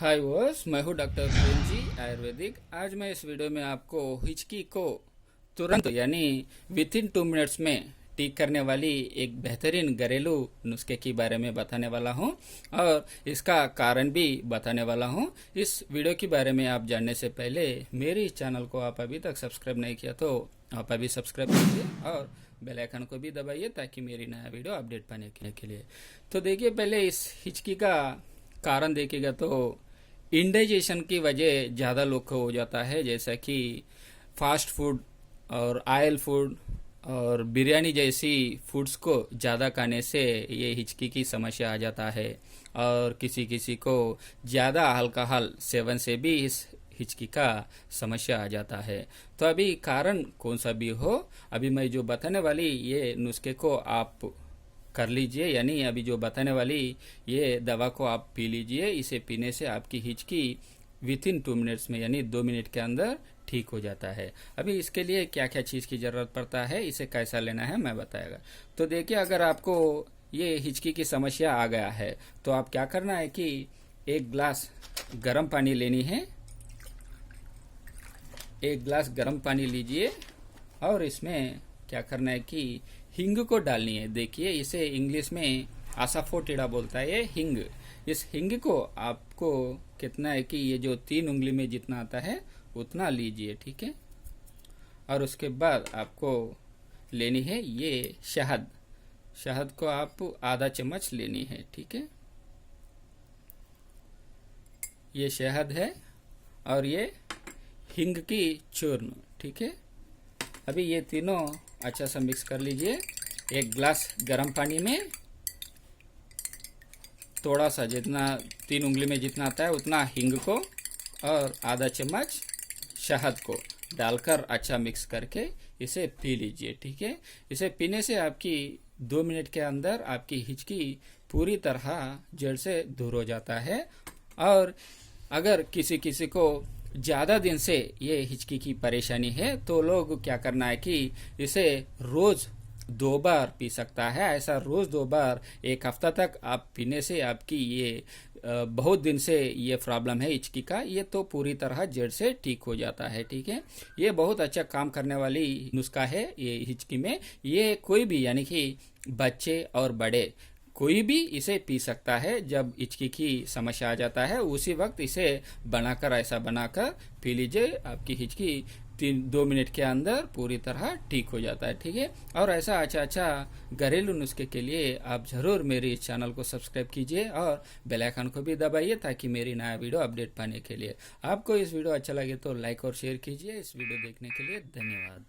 हाय was, मैं हूँ doctor Prem ji Ayurvedic. आज मैं इस वीडियो में आपको हिचकी को तुरंत यानी विद इन 2 मिनट्स में ठीक करने वाली एक बेहतरीन घरेलू नुस्खे के बारे में बताने वाला हूँ और इसका कारण भी बताने वाला हूँ। इस वीडियो के बारे में आप जानने से पहले मेरे इस चैनल को आप अभी तक सब्सक्राइब नहीं किया तो आप अभी सब्सक्राइब कीजिए और बेल आइकन को भी दबाइए ताकि मेरी नया वीडियो अपडेट पाने के लिए। तो देखिए, पहले इस हिचकी का कारण देखिएगा तो इंडाइजेशन की वजह ज़्यादा लोग को हो जाता है, जैसा कि फास्ट फूड और ऑयल फूड और बिरयानी जैसी फूड्स को ज़्यादा खाने से ये हिचकी की समस्या आ जाता है। और किसी किसी को ज़्यादा अल्कोहल सेवन से भी इस हिचकी का समस्या आ जाता है। तो अभी कारण कौन सा भी हो, अभी मैं जो बताने वाली ये नुस्खे को आप कर लीजिए, यानी अभी जो बताने वाली ये दवा को आप पी लीजिए। इसे पीने से आपकी हिचकी विद इन 2 मिनट्स में यानी 2 मिनट के अंदर ठीक हो जाता है। अभी इसके लिए क्या क्या चीज़ की ज़रूरत पड़ता है, इसे कैसा लेना है मैं बताएगा। तो देखिए, अगर आपको ये हिचकी की समस्या आ गया है तो आप क्या करना है कि एक गिलास गर्म पानी लेनी है। एक गिलास गर्म पानी लीजिए और इसमें क्या करना है कि हिंग को डालनी है। देखिए, इसे इंग्लिश में आसाफोटिडा बोलता है ये हिंग। इस हिंग को आपको कितना है कि ये जो 3 उंगली में जितना आता है उतना लीजिए, ठीक है। और उसके बाद आपको लेनी है ये शहद। शहद को आप आधा चम्मच लेनी है, ठीक है। ये शहद है और ये हिंग की चूर्ण, ठीक है। अभी ये तीनों अच्छा सा मिक्स कर लीजिए। एक गिलास गर्म पानी में थोड़ा सा, जितना 3 उंगली में जितना आता है उतना हिंग को और आधा चम्मच शहद को डालकर अच्छा मिक्स करके इसे पी लीजिए, ठीक है। इसे पीने से आपकी 2 मिनट के अंदर आपकी हिचकी पूरी तरह जड़ से दूर हो जाता है। और अगर किसी किसी को ज़्यादा दिन से ये हिचकी की परेशानी है तो लोग क्या करना है कि इसे रोज़ 2 बार पी सकता है। ऐसा रोज़ 2 बार 1 हफ्ता तक आप पीने से आपकी ये बहुत दिन से ये प्रॉब्लम है हिचकी का, ये तो पूरी तरह जड़ से ठीक हो जाता है, ठीक है। ये बहुत अच्छा काम करने वाली नुस्खा है ये हिचकी में। ये कोई भी यानी कि बच्चे और बड़े कोई भी इसे पी सकता है। जब हिचकी की समस्या आ जाता है उसी वक्त इसे बनाकर ऐसा बनाकर पी लीजिए। आपकी हिचकी 2 मिनट के अंदर पूरी तरह ठीक हो जाता है, ठीक है। और ऐसा अच्छा घरेलू नुस्खे के लिए आप ज़रूर मेरे इस चैनल को सब्सक्राइब कीजिए और बेल आइकन को भी दबाइए ताकि मेरी नया वीडियो अपडेट पाने के लिए। आपको इस वीडियो अच्छा लगे तो लाइक और शेयर कीजिए। इस वीडियो देखने के लिए धन्यवाद।